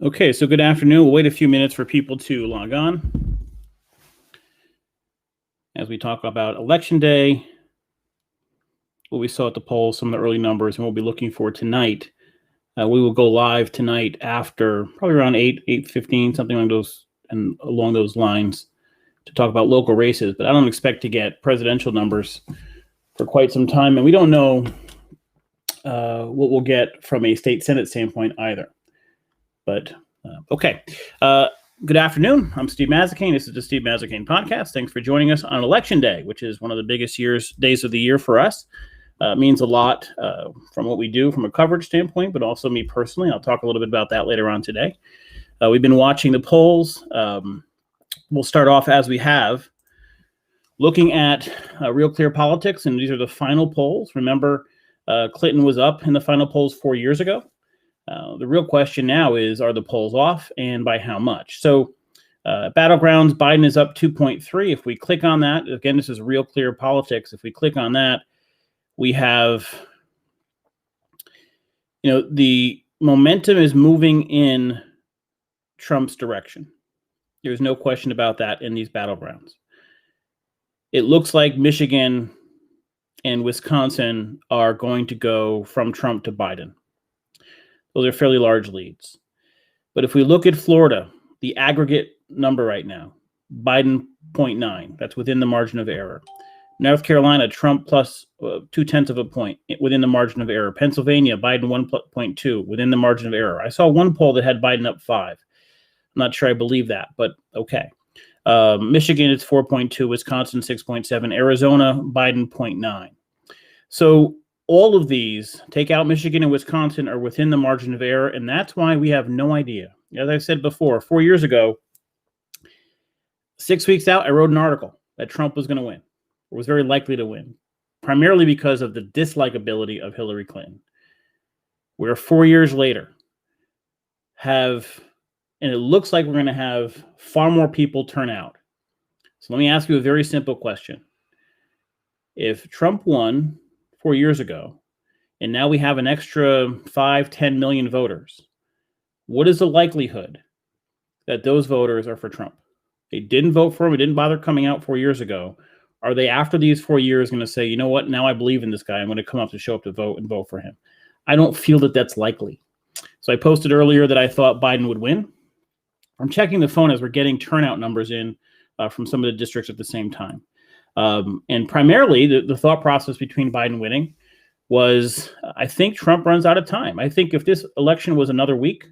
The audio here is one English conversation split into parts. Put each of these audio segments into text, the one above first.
Okay, so good afternoon. We'll wait a few minutes for people to log on as we talk about Election Day, what we saw at the polls, some of the early numbers, and what we'll be looking for tonight. We will go live tonight after probably around 8:15, something along those lines, to talk about local races. But I don't expect to get presidential numbers for quite some time, and we don't know what we'll get from a state Senate standpoint either. But okay. Good afternoon. I'm Steve Mazzacane. This is the Steve Mazzacane Podcast. Thanks for joining us on Election Day, which is one of the biggest days of the year for us. It means a lot from what we do from a coverage standpoint, but also me personally. I'll talk a little bit about that later on today. We've been watching the polls. We'll start off as we have, looking at Real Clear Politics, and these are the final polls. Remember, Clinton was up in the final polls 4 years ago. The real question now is, are the polls off, and by how much? So Battlegrounds, Biden is up 2.3. If we click on that, again, this is Real Clear Politics. If we click on that, we have, the momentum is moving in Trump's direction. There's no question about that in these battlegrounds. It looks like Michigan and Wisconsin are going to go from Trump to Biden. Those are fairly large leads. But if we look at Florida, the aggregate number right now, Biden 0.9, that's within the margin of error. North Carolina, Trump plus 0.2 of a point within the margin of error. Pennsylvania, Biden 1.2 within the margin of error. I saw one poll that had Biden up 5. I'm not sure I believe that, but okay. Michigan, it's 4.2, Wisconsin 6.7, Arizona, Biden 0.9. So all of these, take out Michigan and Wisconsin, are within the margin of error, and that's why we have no idea. As I said before, 4 years ago, 6 weeks out, I wrote an article that Trump was going to win, or was very likely to win, primarily because of the dislikability of Hillary Clinton. We're 4 years later, and it looks like we're going to have far more people turn out. So let me ask you a very simple question. If Trump won 4 years ago, and now we have an extra 5-10 million voters, what is the likelihood that those voters are for Trump? They didn't vote for him. They didn't bother coming out 4 years ago. Are they, after these 4 years, going to say, you know what, now I believe in this guy, I'm going to come up to show up to vote and vote for him? I don't feel that that's likely. So I posted earlier that I thought Biden would win. I'm checking the phone as we're getting turnout numbers in from some of the districts at the same time. And primarily, the thought process between Biden winning was, I think Trump runs out of time. I think if this election was another week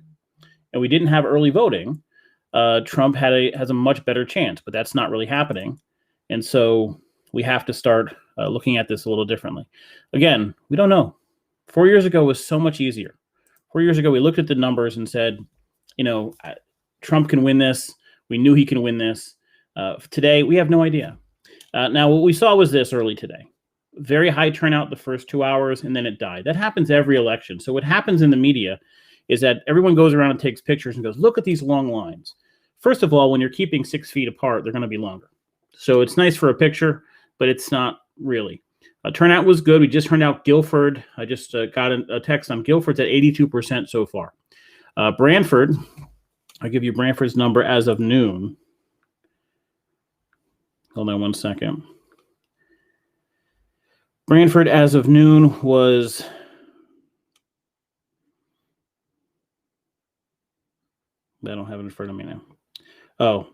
and we didn't have early voting, Trump has a much better chance, but that's not really happening. And so we have to start looking at this a little differently. Again, we don't know. 4 years ago was so much easier. 4 years ago, we looked at the numbers and said, Trump can win this. We knew he can win this. Today, we have no idea. Now, what we saw was this early today. Very high turnout the first 2 hours, and then it died. That happens every election. So what happens in the media is that everyone goes around and takes pictures and goes, look at these long lines. First of all, when you're keeping 6 feet apart, they're going to be longer. So it's nice for a picture, but it's not really. Turnout was good. We just turned out Guilford. I just got a text on Guilford's at 82% so far. Branford, I'll give you Branford's number as of noon. Hold on 1 second. Branford as of noon was I don't have it in front of me now. Oh,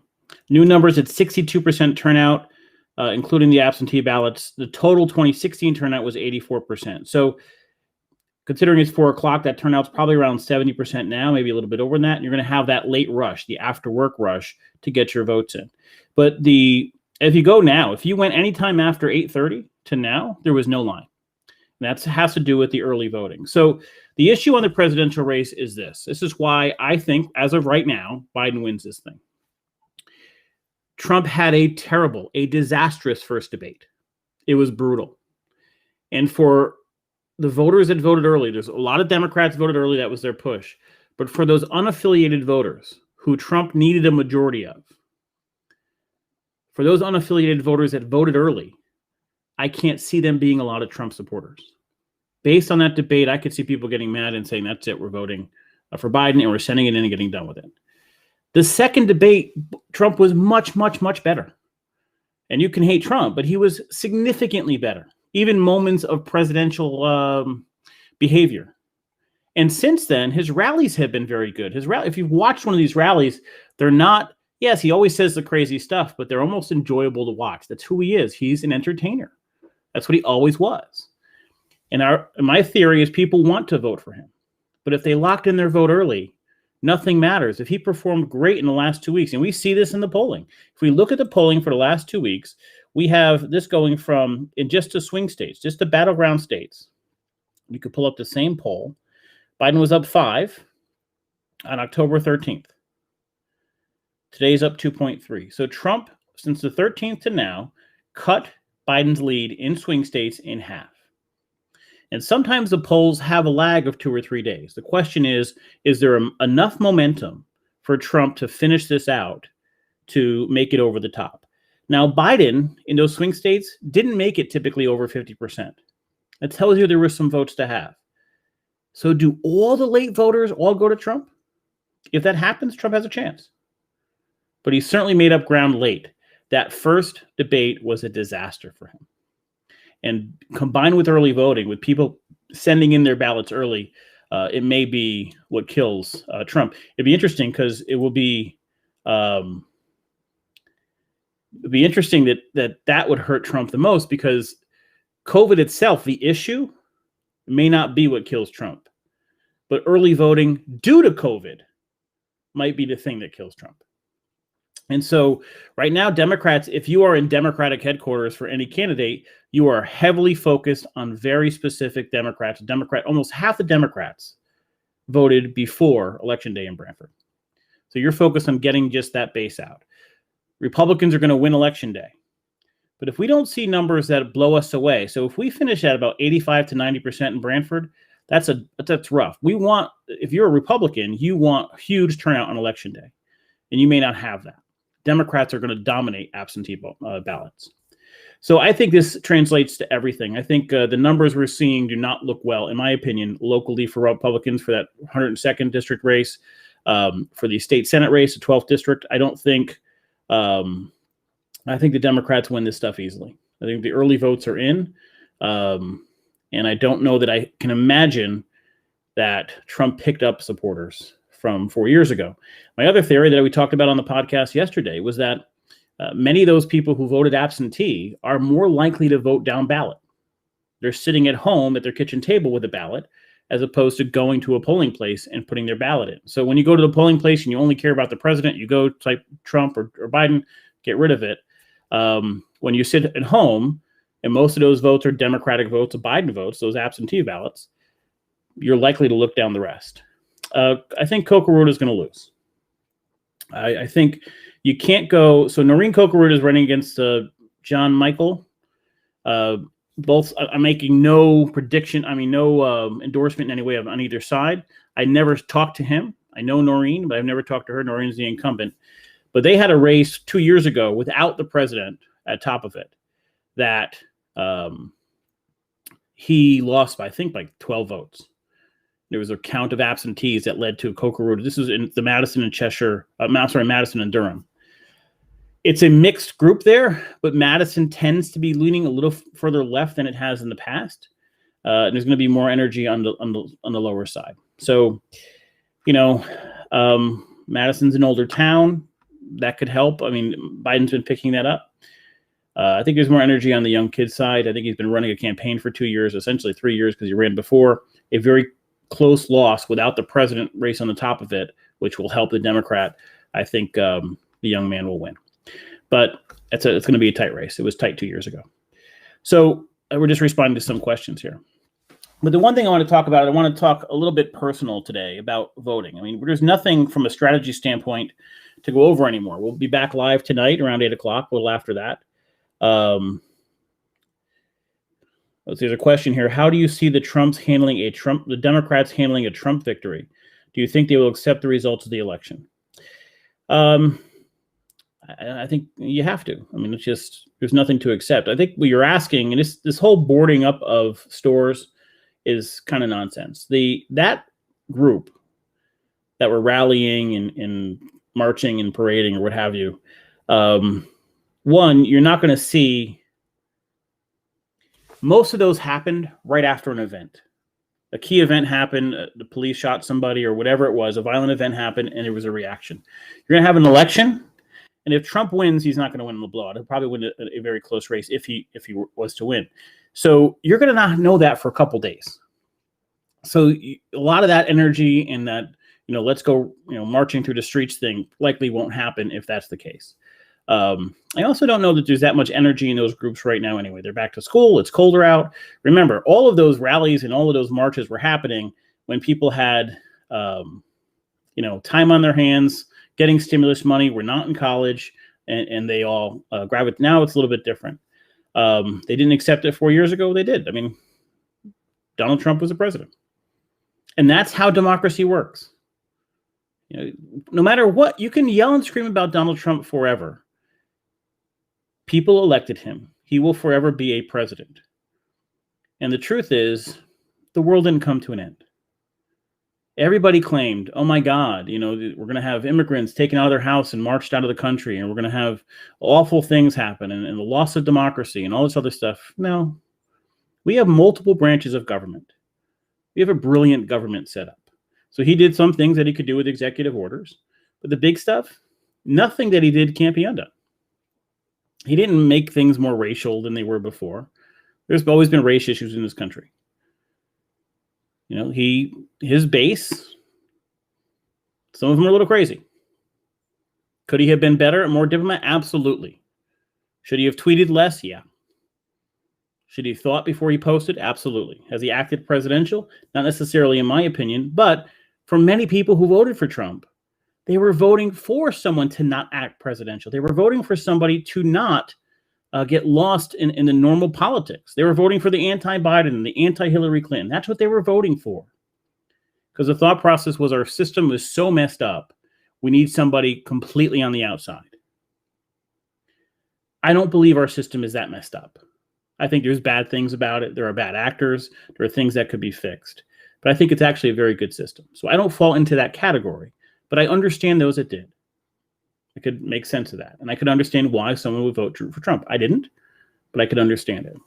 new numbers at 62% turnout, including the absentee ballots. The total 2016 turnout was 84%. So considering it's 4 o'clock, that turnout's probably around 70% now, maybe a little bit over than that. And you're going to have that late rush, the after work rush, to get your votes in. But if you go now, if you went anytime after 8:30 to now, there was no line. And that has to do with the early voting. So the issue on the presidential race is this. This is why I think, as of right now, Biden wins this thing. Trump had a disastrous first debate. It was brutal. And for the voters that voted early, there's a lot of Democrats voted early. That was their push. But for those unaffiliated voters who Trump needed a majority of, for those unaffiliated voters that voted early, I can't see them being a lot of Trump supporters. Based on that debate, I could see people getting mad and saying, that's it, we're voting for Biden, and we're sending it in and getting done with it. The second debate, Trump was much, much, much better. And you can hate Trump, but he was significantly better, even moments of presidential behavior. And since then, his rallies have been very good. If you've watched one of these rallies, they're not, yes, he always says the crazy stuff, but they're almost enjoyable to watch. That's who he is. He's an entertainer. That's what he always was. And my theory is people want to vote for him. But if they locked in their vote early, nothing matters. If he performed great in the last 2 weeks, and we see this in the polling. If we look at the polling for the last 2 weeks, we have this going from, in just the swing states, just the battleground states. You could pull up the same poll. Biden was up 5 on October 13th. Today's up 2.3. So Trump, since the 13th to now, cut Biden's lead in swing states in half. And sometimes the polls have a lag of 2 or 3 days. The question is there enough momentum for Trump to finish this out to make it over the top? Now, Biden in those swing states didn't make it typically over 50%. That tells you there were some votes to have. So do all the late voters all go to Trump? If that happens, Trump has a chance. But he certainly made up ground late. That first debate was a disaster for him. And combined with early voting, with people sending in their ballots early, it may be what kills Trump. It'd be interesting because it will be interesting that would hurt Trump the most, because COVID itself, the issue, may not be what kills Trump. But early voting due to COVID might be the thing that kills Trump. And so right now, Democrats, if you are in Democratic headquarters for any candidate, you are heavily focused on very specific Democrats. Almost half the Democrats voted before Election Day in Brantford. So you're focused on getting just that base out. Republicans are going to win Election Day. But if we don't see numbers that blow us away, so if we finish at about 85 to 90% in Brantford, that's rough. If you're a Republican, you want huge turnout on Election Day, and you may not have that. Democrats are going to dominate absentee ballots. So I think this translates to everything. I think the numbers we're seeing do not look well, in my opinion, locally for Republicans for that 102nd district race, for the state Senate race, the 12th district. I think the Democrats win this stuff easily. I think the early votes are in, and I don't know that I can imagine that Trump picked up supporters from 4 years ago. My other theory that we talked about on the podcast yesterday was that many of those people who voted absentee are more likely to vote down ballot. They're sitting at home at their kitchen table with a ballot, as opposed to going to a polling place and putting their ballot in. So when you go to the polling place and you only care about the president, you go type Trump or Biden, get rid of it. When you sit at home and most of those votes are Democratic votes, Biden votes, those absentee ballots, you're likely to look down the rest. I think Kokorota is going to lose. I think you can't go. So Noreen Kokorota is running against John Michael. Both, I'm making no prediction. No endorsement in any way on either side. I never talked to him. I know Noreen, but I've never talked to her. Noreen's the incumbent. But they had a race 2 years ago without the president at top of it that he lost by, I think, like 12 votes. There was a count of absentees that led to Kokorota. This was in the Madison and Cheshire, Madison and Durham. It's a mixed group there, but Madison tends to be leaning a little further left than it has in the past. And there's going to be more energy on the lower side. So, Madison's an older town. That could help. Biden's been picking that up. I think there's more energy on the young kid side. I think he's been running a campaign for 2 years, essentially 3 years, because he ran before. A very close loss without the president race on the top of it, which will help the Democrat. I think the young man will win. But it's going to be a tight race. It was tight 2 years ago. So we're just responding to some questions here. But the one thing I want to talk about, I want to talk a little bit personal today about voting. There's nothing from a strategy standpoint to go over anymore. We'll be back live tonight around 8 o'clock, a little after that. There's a question here. How do you see the Democrats handling a Trump victory? Do you think they will accept the results of the election? I think you have to. It's just, there's nothing to accept. I think what you're asking, and this whole boarding up of stores is kind of nonsense. That group that were rallying and marching and parading or what have you. One, you're not going to see most of those happened right after an event. A key event happened, the police shot somebody or whatever it was, a violent event happened, and there was a reaction. You're going to have an election, and if Trump wins, he's not going to win in the blowout. He'll probably win a very close race if he was to win. So you're going to not know that for a couple days. So a lot of that energy and that, let's go, marching through the streets thing likely won't happen if that's the case. I also don't know that there's that much energy in those groups right now anyway. They're back to school. It's colder out. Remember, all of those rallies and all of those marches were happening when people had, time on their hands, getting stimulus money, were not in college, and they all gravitate. Now it's a little bit different. They didn't accept it 4 years ago. They did. I mean, Donald Trump was the president. And that's how democracy works. No matter what, you can yell and scream about Donald Trump forever. People elected him. He will forever be a president. And the truth is, the world didn't come to an end. Everybody claimed, oh my God, we're going to have immigrants taken out of their house and marched out of the country, and we're going to have awful things happen, and the loss of democracy and all this other stuff. No, we have multiple branches of government. We have a brilliant government set up. So he did some things that he could do with executive orders, but the big stuff, nothing that he did can't be undone. He didn't make things more racial than they were before. There's always been race issues in this country. His base, some of them are a little crazy. Could he have been better and more diplomat? Absolutely. Should he have tweeted less? Yeah. Should he have thought before he posted? Absolutely. Has he acted presidential? Not necessarily in my opinion, but for many people who voted for Trump, they were voting for someone to not act presidential. They were voting for somebody to not get lost in the normal politics. They were voting for the anti-Biden, the anti-Hillary Clinton. That's what they were voting for. Because the thought process was our system was so messed up, we need somebody completely on the outside. I don't believe our system is that messed up. I think there's bad things about it. There are bad actors. There are things that could be fixed. But I think it's actually a very good system. So I don't fall into that category. But I understand those that did. I could make sense of that. And I could understand why someone would vote for Trump. I didn't, but I could understand it.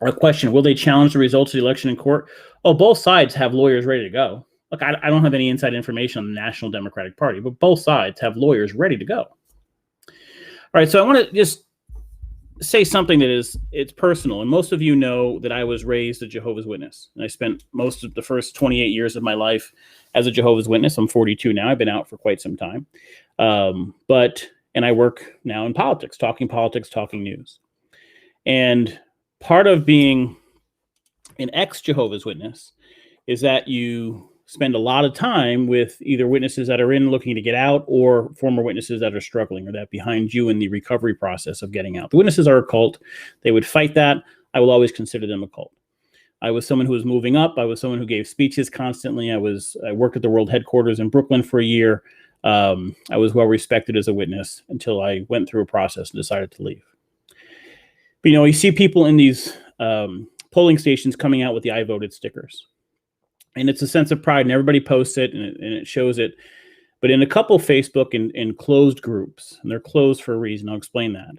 Our question, will they challenge the results of the election in court? Oh, both sides have lawyers ready to go. Look, I don't have any inside information on the National Democratic Party, but both sides have lawyers ready to go. All right, so I want to just say something that it's personal. And most of you know that I was raised a Jehovah's Witness. And I spent most of the first 28 years of my life as a Jehovah's Witness. I'm 42 now. I've been out for quite some time. And I work now in politics, talking news. And part of being an ex-Jehovah's Witness is that you spend a lot of time with either witnesses that are in looking to get out or former witnesses that are struggling or that behind you in the recovery process of getting out. The witnesses are a cult. They would fight that. I will always consider them a cult. I was someone who was moving up. I was someone who gave speeches constantly. I worked at the world headquarters in Brooklyn for a year. I was well respected as a witness until I went through a process and decided to leave. But, you see people in these polling stations coming out with the I voted stickers. And it's a sense of pride, and everybody posts it, and it shows it. But in a couple Facebook and closed groups, and they're closed for a reason, I'll explain that,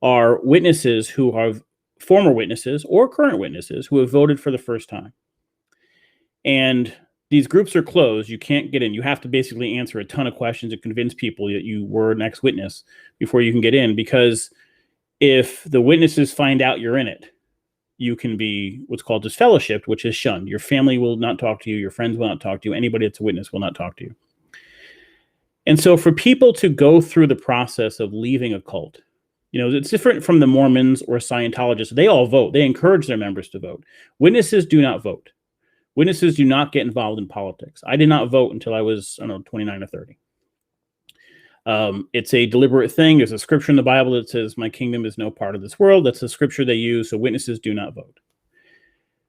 are witnesses who are former witnesses or current witnesses who have voted for the first time. And these groups are closed. You can't get in. You have to basically answer a ton of questions and convince people that you were an ex-witness before you can get in, because if the witnesses find out you're in it, you can be what's called disfellowshipped, which is shunned. Your family will not talk to you. Your friends will not talk to you. Anybody that's a witness will not talk to you. And so for people to go through the process of leaving a cult, it's different from the Mormons or Scientologists. They all vote. They encourage their members to vote. Witnesses do not vote. Witnesses do not get involved in politics. I did not vote until I was, 29 or 30. It's a deliberate thing. There's a scripture in the Bible that says, my kingdom is no part of this world. That's a scripture they use. So witnesses do not vote.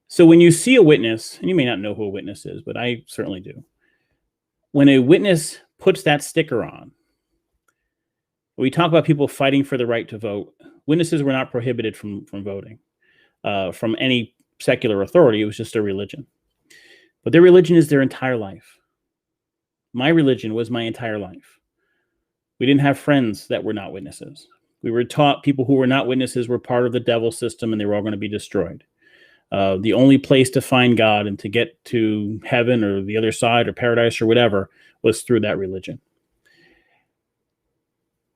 So when you see a witness, and you may not know who a witness is, but I certainly do. When a witness puts that sticker on, we talk about people fighting for the right to vote. Witnesses were not prohibited from voting from any secular authority. It was just their religion. But their religion is their entire life. My religion was my entire life. We didn't have friends that were not witnesses. We were taught people who were not witnesses were part of the devil system and they were all going to be destroyed. The only place to find God and to get to heaven or the other side or paradise or whatever was through that religion.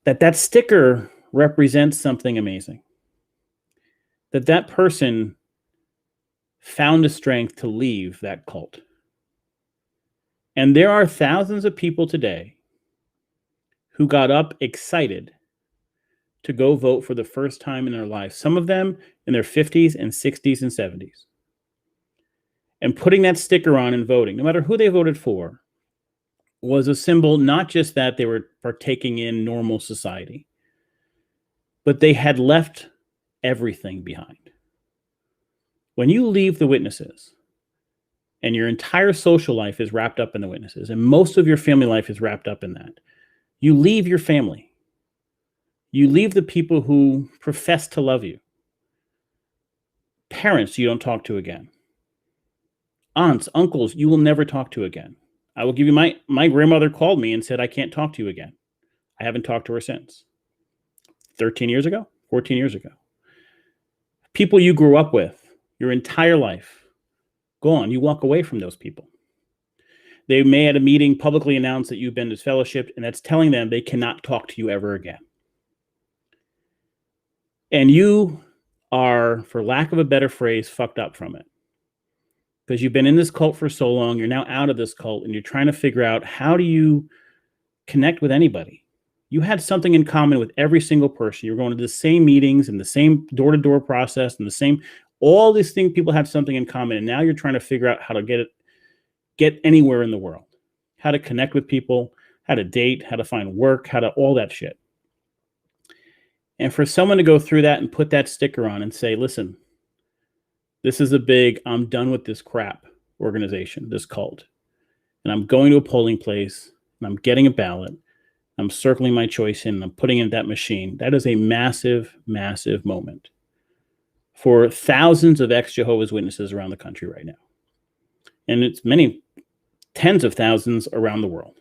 That sticker represents something amazing. That person found the strength to leave that cult. And there are thousands of people today who got up excited to go vote for the first time in their life, some of them in their 50s and 60s and 70s. And putting that sticker on and voting, no matter who they voted for, was a symbol not just that they were partaking in normal society, but they had left everything behind. When you leave the witnesses, and your entire social life is wrapped up in the witnesses, and most of your family life is wrapped up in that, you leave your family. You leave the people who profess to love you. Parents you don't talk to again. Aunts, uncles, you will never talk to again. I will give you my grandmother called me and said, I can't talk to you again. I haven't talked to her since. 13 years ago, 14 years ago. People you grew up with your entire life, gone. You walk away from those people. They may at a meeting publicly announce that you've been disfellowshipped, and that's telling them they cannot talk to you ever again. And you are, for lack of a better phrase, fucked up from it. Because you've been in this cult for so long, you're now out of this cult, and you're trying to figure out, how do you connect with anybody? You had something in common with every single person. You're going to the same meetings and the same door-to-door process and the same, all these things, people have something in common. And now you're trying to figure out how to get anywhere in the world, how to connect with people, how to date, how to find work, all that shit. And for someone to go through that and put that sticker on and say, listen, this is a big, I'm done with this crap organization, this cult. And I'm going to a polling place and I'm getting a ballot. I'm circling my choice in and I'm putting in that machine. That is a massive, massive moment for thousands of ex-Jehovah's Witnesses around the country right now. And it's many tens of thousands around the world.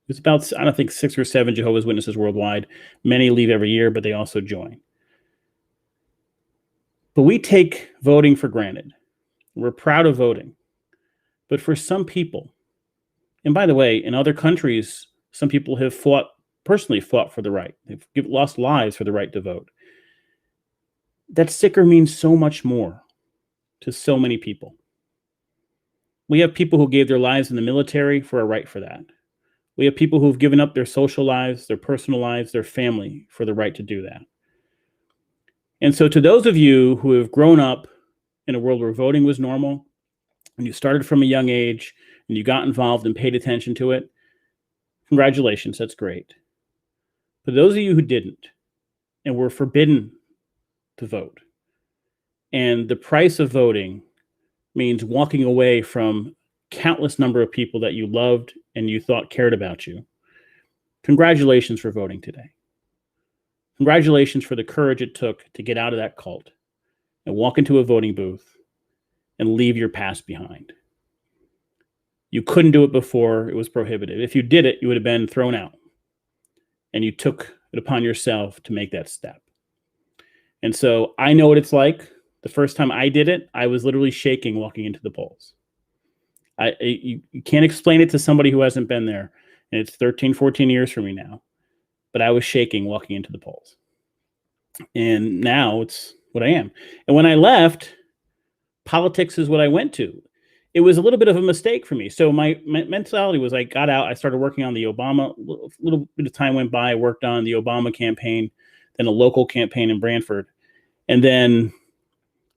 It's about, I don't think, 6 or 7 Jehovah's Witnesses worldwide. Many leave every year, but they also join. But we take voting for granted. We're proud of voting. But for some people, and by the way, in other countries, some people have personally fought for the right. They've lost lives for the right to vote. That sticker means so much more to so many people. We have people who gave their lives in the military for a right for that. We have people who've given up their social lives, their personal lives, their family for the right to do that. And so to those of you who have grown up in a world where voting was normal, and you started from a young age, and you got involved and paid attention to it, congratulations, that's great. But those of you who didn't, and were forbidden to vote, and the price of voting means walking away from countless number of people that you loved and you thought cared about you, congratulations for voting today. Congratulations for the courage it took to get out of that cult and walk into a voting booth and leave your past behind. You couldn't do it before. It was prohibited. If you did it, you would have been thrown out. And you took it upon yourself to make that step. And so I know what it's like. The first time I did it, I was literally shaking walking into the polls. You can't explain it to somebody who hasn't been there. And it's 13, 14 years for me now. But I was shaking walking into the polls. And now it's what I am. And when I left, politics is what I went to. It was a little bit of a mistake for me. So my mentality was, I got out, I started working on the Obama, a little bit of time went by, I worked on the Obama campaign, then a local campaign in Brantford.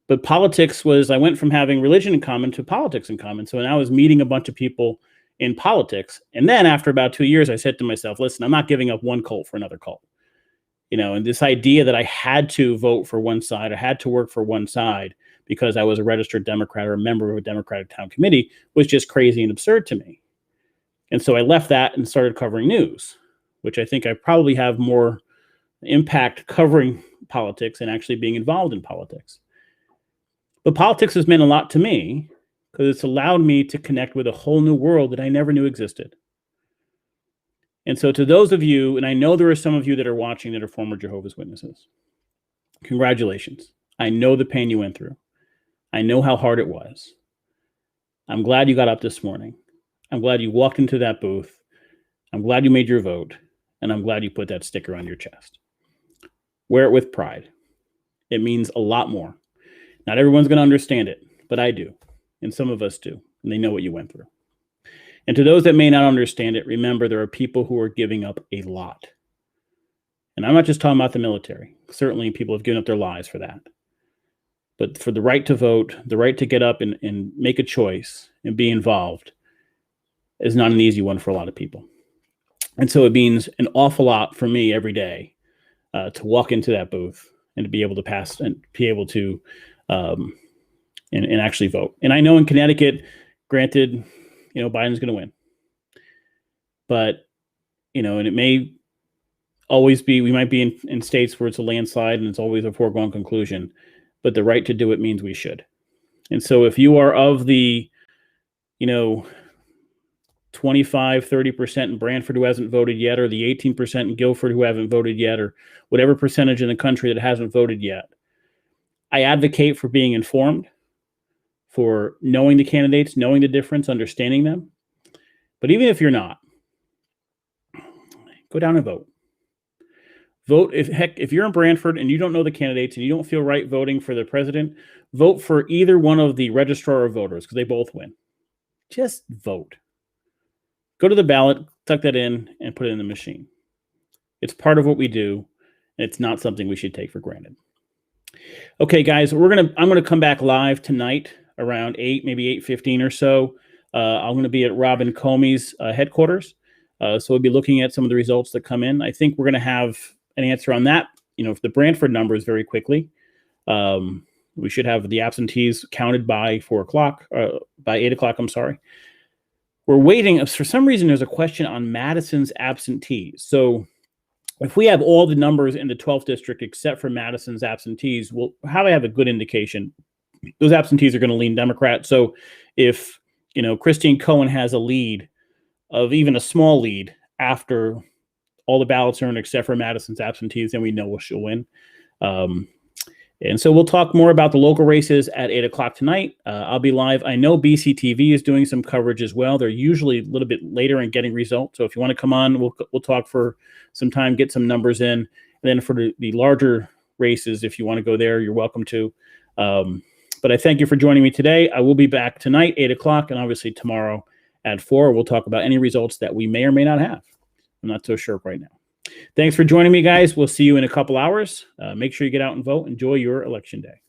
But politics was, I went from having religion in common to politics in common. So now I was meeting a bunch of people in politics. And then after about 2 years, I said to myself, listen, I'm not giving up one cult for another cult. And this idea that I had to vote for one side, I had to work for one side because I was a registered Democrat or a member of a Democratic town committee was just crazy and absurd to me. And so I left that and started covering news, which I think I probably have more impact covering politics and actually being involved in politics. But politics has meant a lot to me because it's allowed me to connect with a whole new world that I never knew existed. And so to those of you, and I know there are some of you that are watching that are former Jehovah's Witnesses, congratulations. I know the pain you went through. I know how hard it was. I'm glad you got up this morning. I'm glad you walked into that booth. I'm glad you made your vote. And I'm glad you put that sticker on your chest. Wear it with pride. It means a lot more. Not everyone's going to understand it, but I do. And some of us do. And they know what you went through. And to those that may not understand it, remember there are people who are giving up a lot. And I'm not just talking about the military. Certainly people have given up their lives for that. But for the right to vote, the right to get up and make a choice and be involved is not an easy one for a lot of people. And so it means an awful lot for me every day to walk into that booth and to be able to pass and be able to and actually vote. And I know in Connecticut, granted, Biden's going to win. But, and it may always be, we might be in states where it's a landslide and it's always a foregone conclusion. But the right to do it means we should. And so if you are of the, 25, 30% in Brantford who hasn't voted yet, or the 18% in Guilford who haven't voted yet, or whatever percentage in the country that hasn't voted yet, I advocate for being informed, for knowing the candidates, knowing the difference, understanding them. But even if you're not, go down and vote. Vote. If you're in Brantford and you don't know the candidates and you don't feel right voting for the president, vote for either one of the registrar of voters because they both win. Just vote. Go to the ballot, tuck that in, and put it in the machine. It's part of what we do, and it's not something we should take for granted. Okay, guys, I'm gonna come back live tonight around 8, maybe 8:15 or so. I'm going to be at Robin Comey's headquarters. So we'll be looking at some of the results that come in. I think we're going to have an answer on that, for the Brantford numbers very quickly. We should have the absentees counted by 4 o'clock, by 8 o'clock, I'm sorry. We're waiting. For some reason, there's a question on Madison's absentees. So if we have all the numbers in the 12th district except for Madison's absentees, we'll have a good indication. Those absentees are going to lean Democrat. So if, Christine Cohen has a lead of even a small lead after all the ballots are in except for Madison's absentees, then we know she'll win. And so we'll talk more about the local races at 8 o'clock tonight. I'll be live. I know BCTV is doing some coverage as well. They're usually a little bit later in getting results. So if you want to come on, we'll talk for some time, get some numbers in. And then for the larger races, if you want to go there, you're welcome to. But I thank you for joining me today. I will be back tonight, 8 o'clock, and obviously tomorrow at 4. We'll talk about any results that we may or may not have. I'm not so sure right now. Thanks for joining me, guys. We'll see you in a couple hours. Make sure you get out and vote. Enjoy your election day.